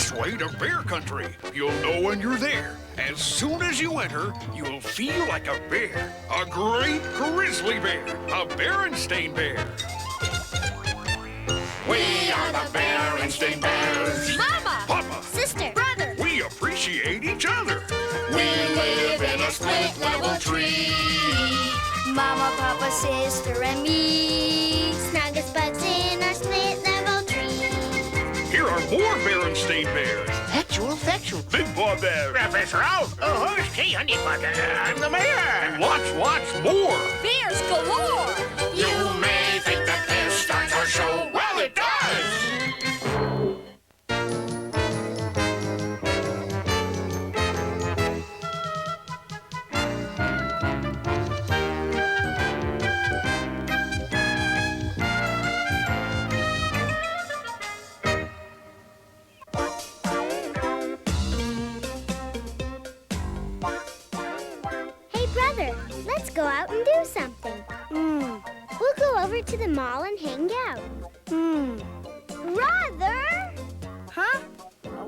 this way to bear country. You'll know when you're there. As soon as you enter, you'll feel like a bear. A great grizzly bear. A Berenstain Bear. We are the Berenstain Bears. Mama! Papa! Sister! Brother! We appreciate each other. We live in a split-level tree. Mama, Papa, sister, and me. Snug as bugs in our split-level tree. Here are more Berenstain Bears. Factual. Big Boy Bear. Professor Owl. Who's Key Honeypot? I'm the mayor. And lots more. Bears galore! You may think that this starts our show. Well, it does. Let's go out and do something. We'll go over to the mall and hang out. Brother! Huh?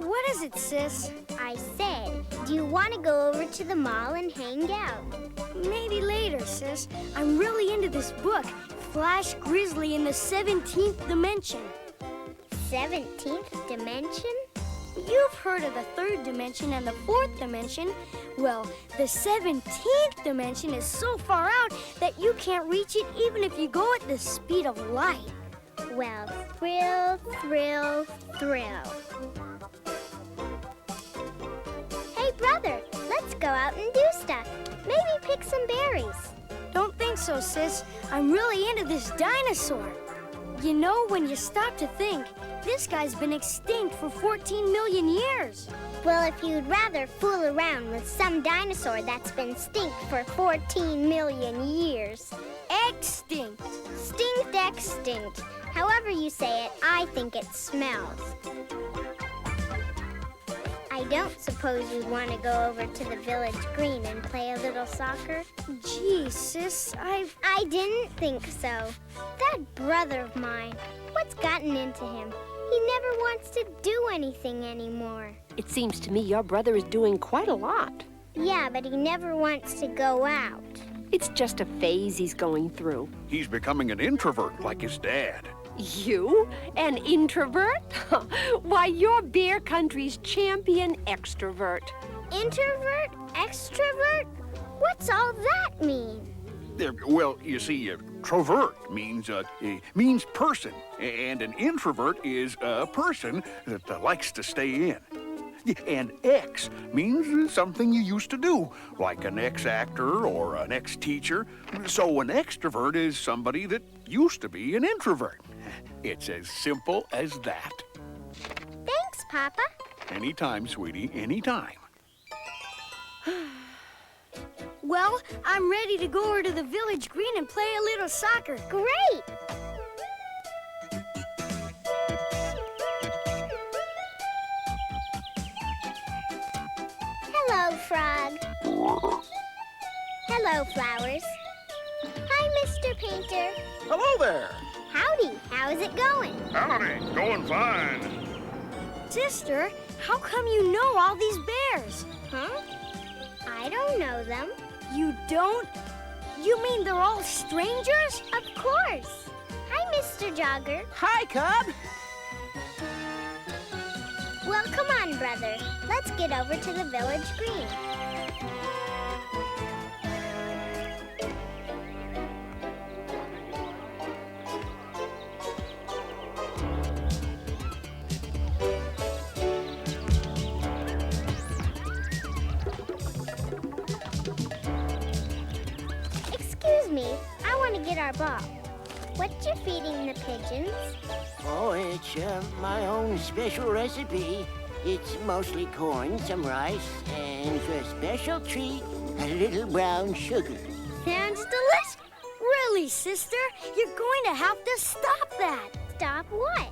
What is it, sis? I said, do you want to go over to the mall and hang out? Maybe later, sis. I'm really into this book, Flash Grizzly in the 17th Dimension. 17th dimension? You've heard of the 3rd dimension and the 4th dimension. Well, the 17th dimension is so far out that you can't reach it even if you go at the speed of light. Well, thrill. Hey, brother, let's go out and do stuff. Maybe pick some berries. Don't think so, sis. I'm really into this dinosaur. You know, when you stop to think, this guy's been extinct for 14 million years. Well, if you'd rather fool around with some dinosaur that's been extinct for 14 million years. Extinct. Extinct. However you say it, I think it smells. I don't suppose you'd want to go over to the village green and play a little soccer? Gee, sis, I didn't think so. That brother of mine, what's gotten into him? He never wants to do anything anymore. It seems to me your brother is doing quite a lot. Yeah, but he never wants to go out. It's just a phase he's going through. He's becoming an introvert like his dad. You? An introvert? Why, you're Bear Country's champion extrovert. Introvert? Extrovert? What's all that mean? Well, you see, trovert means person, and an introvert is a person that likes to stay in. And ex means something you used to do, like an ex-actor or an ex-teacher. So an extrovert is somebody that used to be an introvert. It's as simple as that. Thanks, Papa. Anytime, sweetie, anytime. Well, I'm ready to go over to the village green and play a little soccer. Great! Hello, Frog. Hello, Flowers. Hi, Mr. Painter. Hello there. Howdy. How's it going? Howdy, going fine. Sister, how come you know all these bears? Huh? I don't know them. You don't? You mean they're all strangers? Of course. Hi, Mr. Jogger. Hi, Cub. Well, come on, brother. Let's get over to the village green. Excuse me, I want to get our ball. What you feeding the pigeons? Oh, it's my own special recipe. It's mostly corn, some rice, and for a special treat, a little brown sugar. Sounds delicious. Really, sister? You're going to have to stop that. Stop what?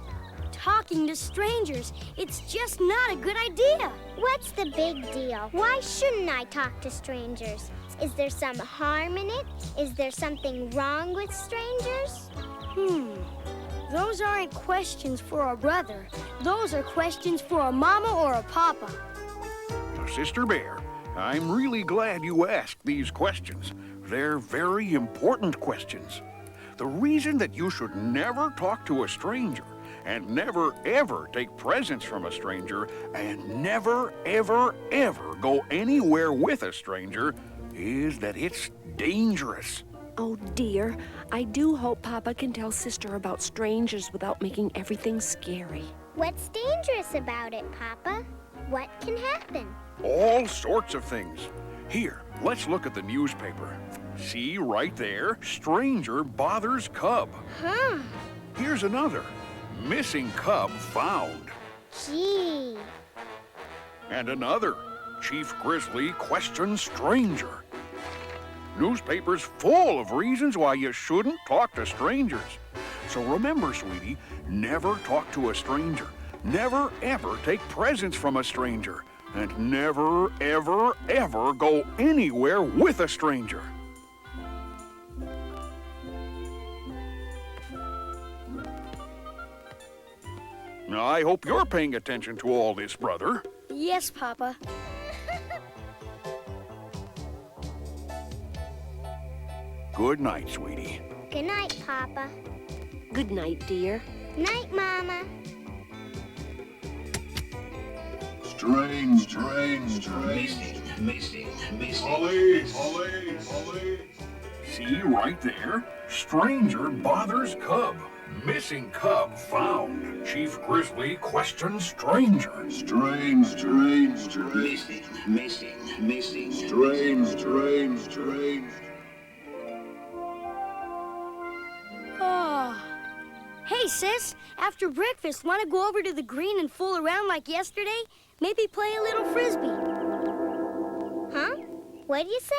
Talking to strangers. It's just not a good idea. What's the big deal? Why shouldn't I talk to strangers? Is there some harm in it? Is there something wrong with strangers? Those Those aren't questions for a brother. Those are questions for a mama or a papa. Now, Sister Bear, I'm really glad you asked these questions. They're very important questions. The reason that you should never talk to a stranger and never, ever take presents from a stranger and never, ever, ever go anywhere with a stranger is that it's dangerous. Oh, dear. I do hope Papa can tell Sister about strangers without making everything scary. What's dangerous about it, Papa? What can happen? All sorts of things. Here, let's look at the newspaper. See right there, stranger bothers cub. Huh. Here's another. Missing cub found. Gee. And another. Chief Grizzly questions stranger. Newspapers full of reasons why you shouldn't talk to strangers. So remember, sweetie, never talk to a stranger. Never, ever take presents from a stranger. And never, ever, ever go anywhere with a stranger. Now, I hope you're paying attention to all this, brother. Yes, Papa. Good night, sweetie. Good night, Papa. Good night, dear. Night, Mama. Strange. Missing. Police. See right there? Stranger bothers cub. Missing cub found. Chief Grizzly questions stranger. Strange. Missing. Strange. Oh. Hey, sis. After breakfast, want to go over to the green and fool around like yesterday? Maybe play a little frisbee. Huh? What'd you say?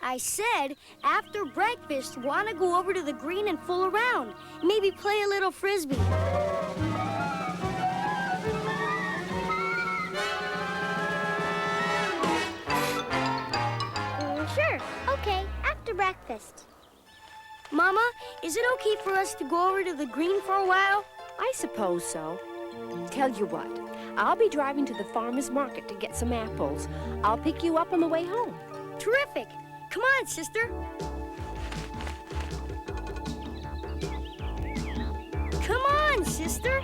I said, after breakfast, want to go over to the green and fool around. Maybe play a little frisbee. Sure. Okay, after breakfast. Mama, is it okay for us to go over to the green for a while? I suppose so. Tell you what, I'll be driving to the farmer's market to get some apples. I'll pick you up on the way home. Terrific. Come on, sister. Come on, sister.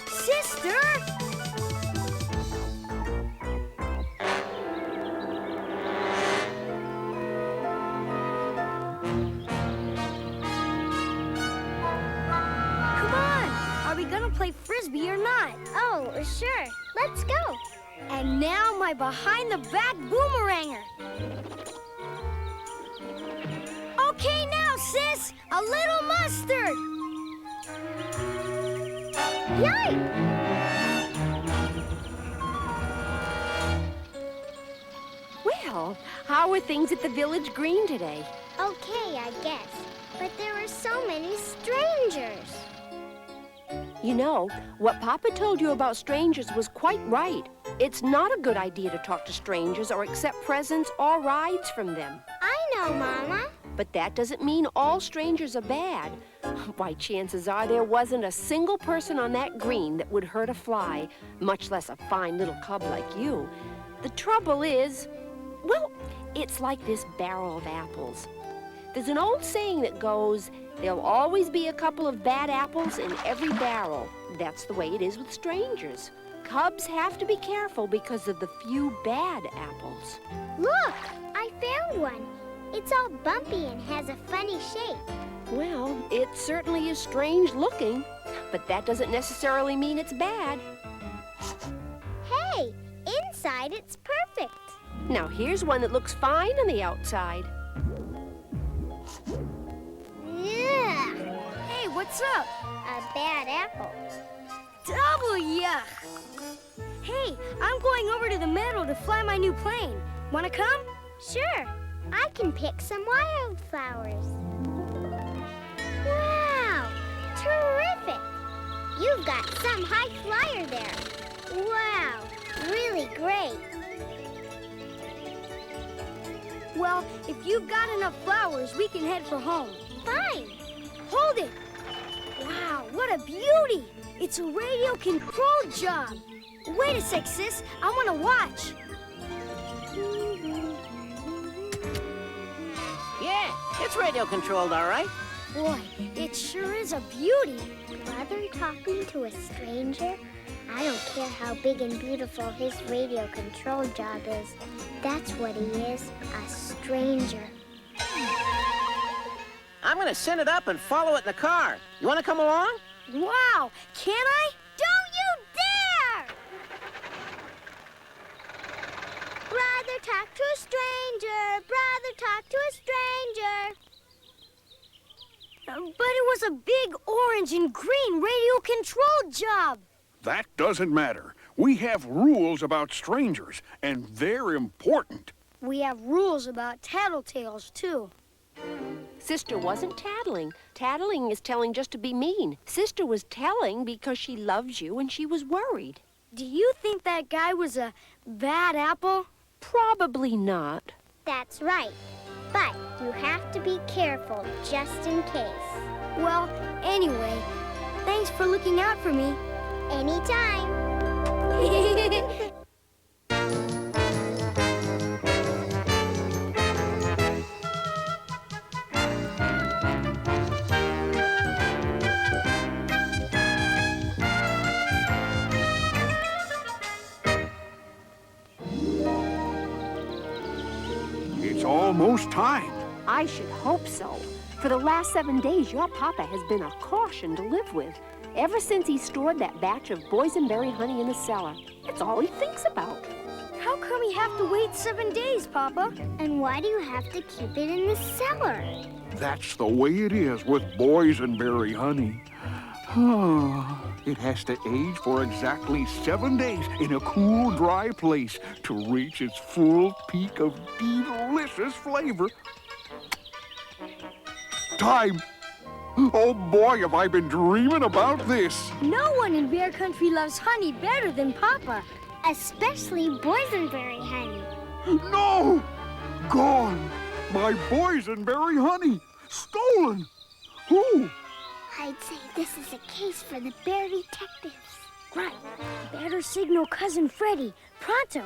Sister! Play frisbee or not. Oh, sure. Let's go. And now my behind-the-back boomeranger. Okay now, sis. A little mustard. Yikes! Well, how are things at the village green today? Okay, I guess. But there were so many strangers. You know, what Papa told you about strangers was quite right. It's not a good idea to talk to strangers or accept presents or rides from them. I know, Mama. But that doesn't mean all strangers are bad. Why, chances are there wasn't a single person on that green that would hurt a fly, much less a fine little cub like you. The trouble is, well, it's like this barrel of apples. There's an old saying that goes, there'll always be a couple of bad apples in every barrel. That's the way it is with strangers. Cubs have to be careful because of the few bad apples. Look, I found one. It's all bumpy and has a funny shape. Well, it certainly is strange looking, but that doesn't necessarily mean it's bad. Hey, inside it's perfect. Now here's one that looks fine on the outside. Ugh, Hey, what's up? a bad apple. Double yuck. Hey, I'm going over to the meadow to fly my new plane. Wanna come? Sure, I can pick some wildflowers. Wow, terrific. You've got some high flyer there. Wow, really great. Well, if you've got enough flowers, we can head for home. Fine. Hold it! Wow, what a beauty! It's a radio control job. Wait a sec, sis. I want to watch. Yeah, it's radio controlled, all right. Boy, it sure is a beauty. Brother talking to a stranger? I don't care how big and beautiful his radio control job is. That's what he is, a stranger. I'm gonna send it up and follow it in the car. You wanna come along? Wow, can I? Don't you dare! Brother talk to a stranger. Brother talk to a stranger. But it was a big orange and green radio control job. That doesn't matter. We have rules about strangers, and they're important. We have rules about tattletales, too. Sister wasn't tattling. Tattling is telling just to be mean. Sister was telling because she loves you and she was worried. Do you think that guy was a bad apple? Probably not. That's right. But you have to be careful just in case. Well, anyway, thanks for looking out for me. Anytime. It's almost time. I should hope so. For the last 7 days, your papa has been a caution to live with. Ever since he stored that batch of boysenberry honey in the cellar. It's all he thinks about. How come we have to wait 7 days, Papa? And why do you have to keep it in the cellar? That's the way it is with boysenberry honey. It has to age for exactly 7 days in a cool, dry place to reach its full peak of delicious flavor. Time! Oh boy, have I been dreaming about this! No one in Bear Country loves honey better than Papa. Especially boysenberry honey. No! Gone! My boysenberry honey! Stolen! Who? I'd say this is a case for the bear detectives. Right. Better signal Cousin Freddie. Pronto.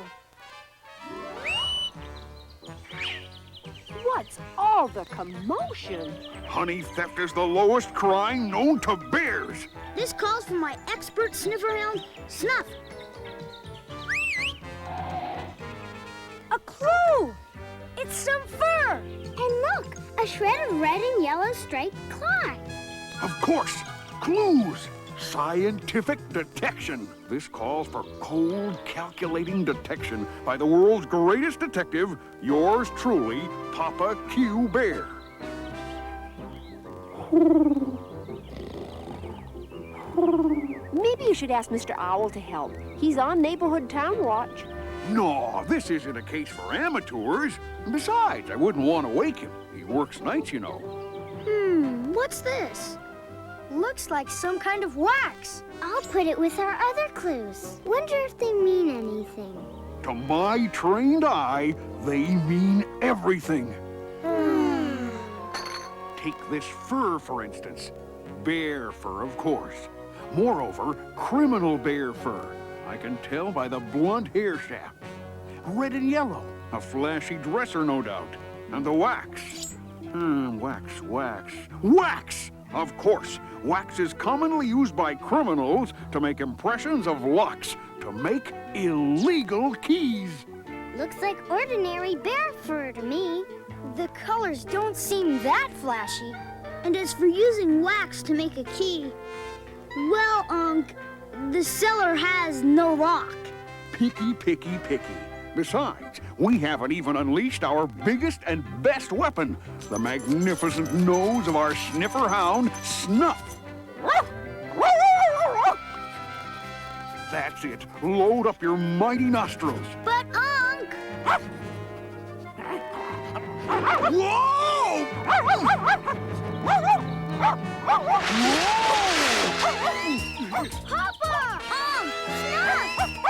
What's all the commotion? Honey theft is the lowest crime known to bears! This calls for my expert sniffer hound, Snuff. A clue! It's some fur! And look, a shred of red and yellow striped cloth. Of course, clues! Scientific detection. This calls for cold, calculating detection by the world's greatest detective, yours truly, Papa Q. Bear. Maybe you should ask Mr. Owl to help. He's on Neighborhood Town Watch. No, this isn't a case for amateurs. Besides, I wouldn't want to wake him. He works nights, you know. What's this? Looks like some kind of wax. I'll put it with our other clues. Wonder if they mean anything. To my trained eye, they mean everything. Take this fur, for instance. Bear fur, of course. Moreover, criminal bear fur. I can tell by the blunt hair shaft. Red and yellow. A flashy dresser, no doubt. And the wax. Wax! Of course. Wax is commonly used by criminals to make impressions of locks, to make illegal keys. Looks like ordinary bear fur to me. The colors don't seem that flashy. And as for using wax to make a key, well, the cellar has no lock. Picky. Besides, we haven't even unleashed our biggest and best weapon, the magnificent nose of our sniffer hound, Snuff. That's it. Load up your mighty nostrils. But, Unc! Whoa! Papa! Snuff!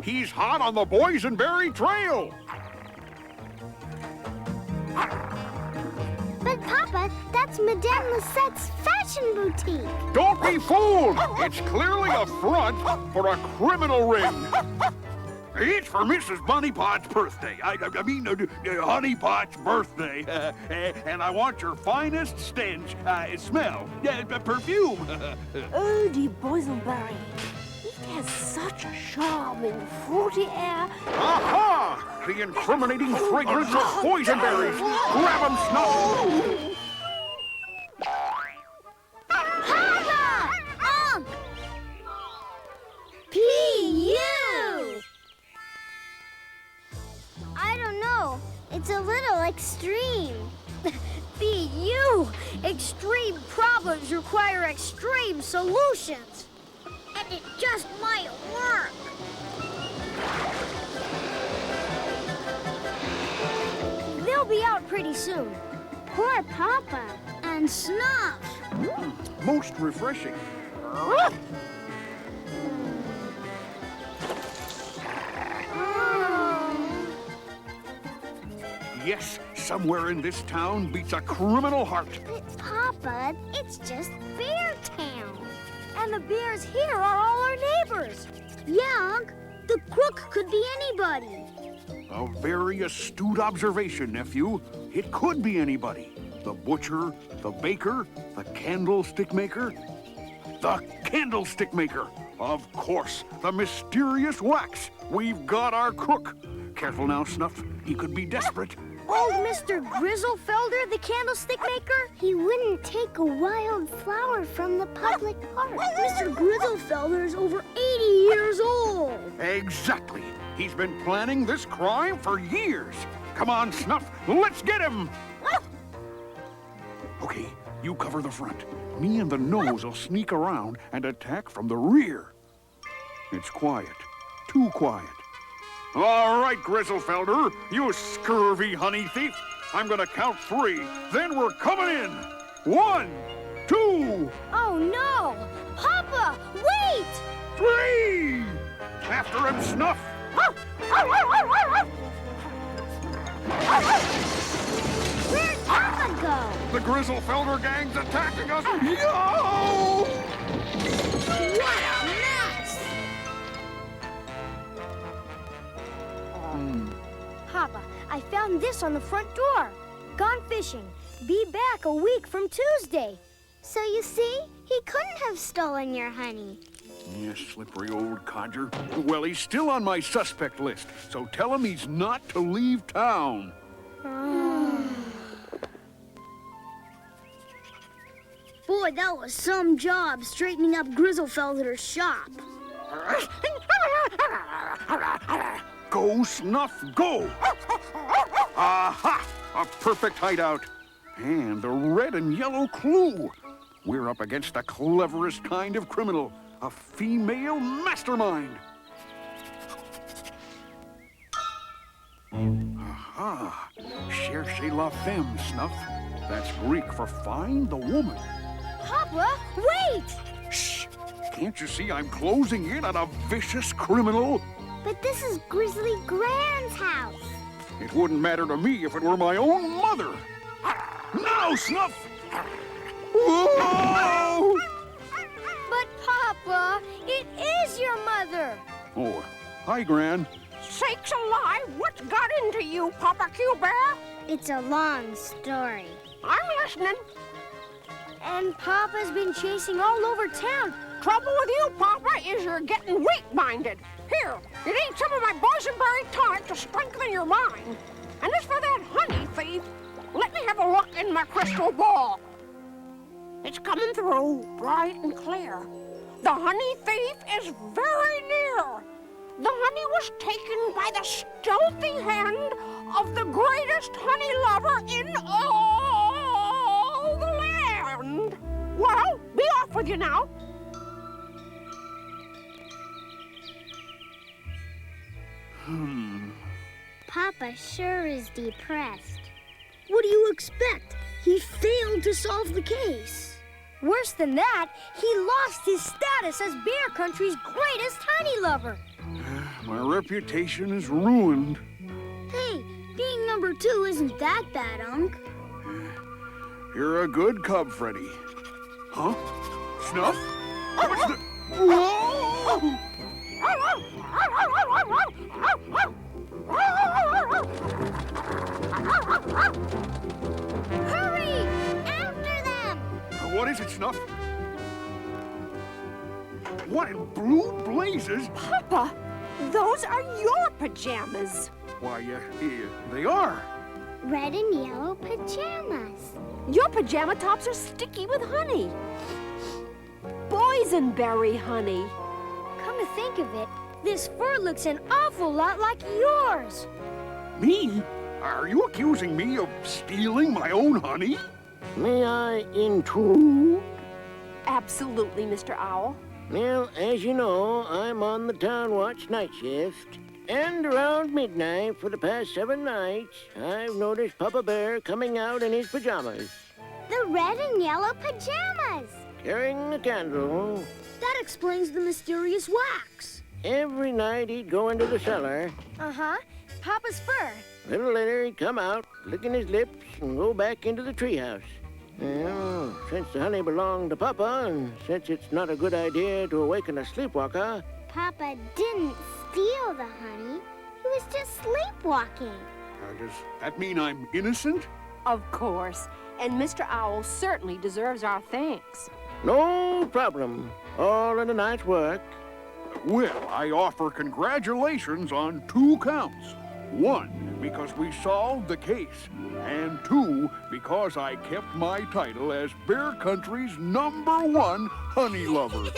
He's hot on the boysenberry trail. But, Papa, that's Madame Lisette's fashion boutique. Don't be fooled. It's clearly a front for a criminal ring. It's for Mrs. Bunny Pot's birthday. Honey Pot's birthday. And I want your finest stench, smell, perfume. Oh, the boysenberry. It has such a charming, fruity air. Aha! The incriminating fragrance of boysenberries. Grab 'em, Snuff. Papa! P.U. I don't know. It's a little extreme. P.U. Extreme problems require extreme solutions. And it just might work. They'll be out pretty soon. Poor Papa. And Snuff. Most refreshing. Yes, somewhere in this town beats a criminal heart. But, Papa, it's just Bear Town. And the bears here are all our neighbors. Yeah, the crook could be anybody. A very astute observation, nephew. It could be anybody. The butcher, the baker, the candlestick maker. The candlestick maker. Of course, the mysterious wax. We've got our crook. Careful now, Snuff. He could be desperate. Old Mr. Grizzlefelder, the candlestick maker? He wouldn't take a wild flower from the public park. Mr. Grizzlefelder is over 80 years old. Exactly. He's been planning this crime for years. Come on, Snuff. Let's get him. Okay, you cover the front. Me and the nose will sneak around and attack from the rear. It's quiet. Too quiet. All right, Grizzlefelder, you scurvy honey thief. I'm gonna count 3, then we're coming in. 1, 2, Oh, no! Papa, wait! 3! After him, Snuff. Where'd Papa go? The Grizzlefelder gang's attacking us. Yo! What a mess! Papa, I found this on the front door. Gone fishing. Be back a week from Tuesday. So you see, he couldn't have stolen your honey. Yes, slippery old codger. Well, he's still on my suspect list, so tell him he's not to leave town. Boy, that was some job straightening up Grizzlefelder's shop. Go, Snuff, go! Aha! A perfect hideout. And the red and yellow clue. We're up against the cleverest kind of criminal, a female mastermind. Aha! Cherchez la femme, Snuff. That's Greek for find the woman. Papa, wait! Shh! Can't you see I'm closing in on a vicious criminal? But this is Grizzly Gran's house. It wouldn't matter to me if it were my own mother. Now, Snuff! Whoa! But, Papa, it is your mother. Oh, hi, Gran. Sakes alive, what's got into you, Papa Q Bear? It's a long story. I'm listening. And Papa's been chasing all over town. Trouble with you, Papa, is you're getting weak-minded. Here, you need some of my boysenberry tonic to strengthen your mind. And as for that honey thief, let me have a look in my crystal ball. It's coming through, bright and clear. The honey thief is very near. The honey was taken by the stealthy hand of the greatest honey lover in all the land. Well, be off with you now. Papa sure is depressed. What do you expect? He failed to solve the case. Worse than that, he lost his status as Bear Country's greatest honey lover. my reputation is ruined. Hey, being number 2 isn't that bad, Unc. You're a good cub, Freddy. Huh? Snuff? What's the... Whoa! Hurry! After them! What is it, Snuff? What in blue blazes? Papa, those are your pajamas. Why, they are. Red and yellow pajamas. Your pajama tops are sticky with honey. Boysenberry honey. Come to think of it, this fur looks an awful lot like yours. Me? Are you accusing me of stealing my own honey? May I intrude? Absolutely, Mr. Owl. Well, as you know, I'm on the town watch night shift. And around midnight for the past 7 nights, I've noticed Papa Bear coming out in his pajamas, The red and yellow pajamas. carrying a candle. That explains the mysterious wax. Every night he'd go into the cellar. Uh-huh. Papa's fur. A little later he'd come out, licking his lips, and go back into the treehouse. Well, since the honey belonged to Papa, and since it's not a good idea to awaken a sleepwalker, Papa didn't steal the honey. He was just sleepwalking. Does that mean I'm innocent? Of course. And Mr. Owl certainly deserves our thanks. no problem. All in a night's work. Well, I offer congratulations on 2 counts. 1, because we solved the case. And 2, because I kept my title as Bear Country's #1 honey lover.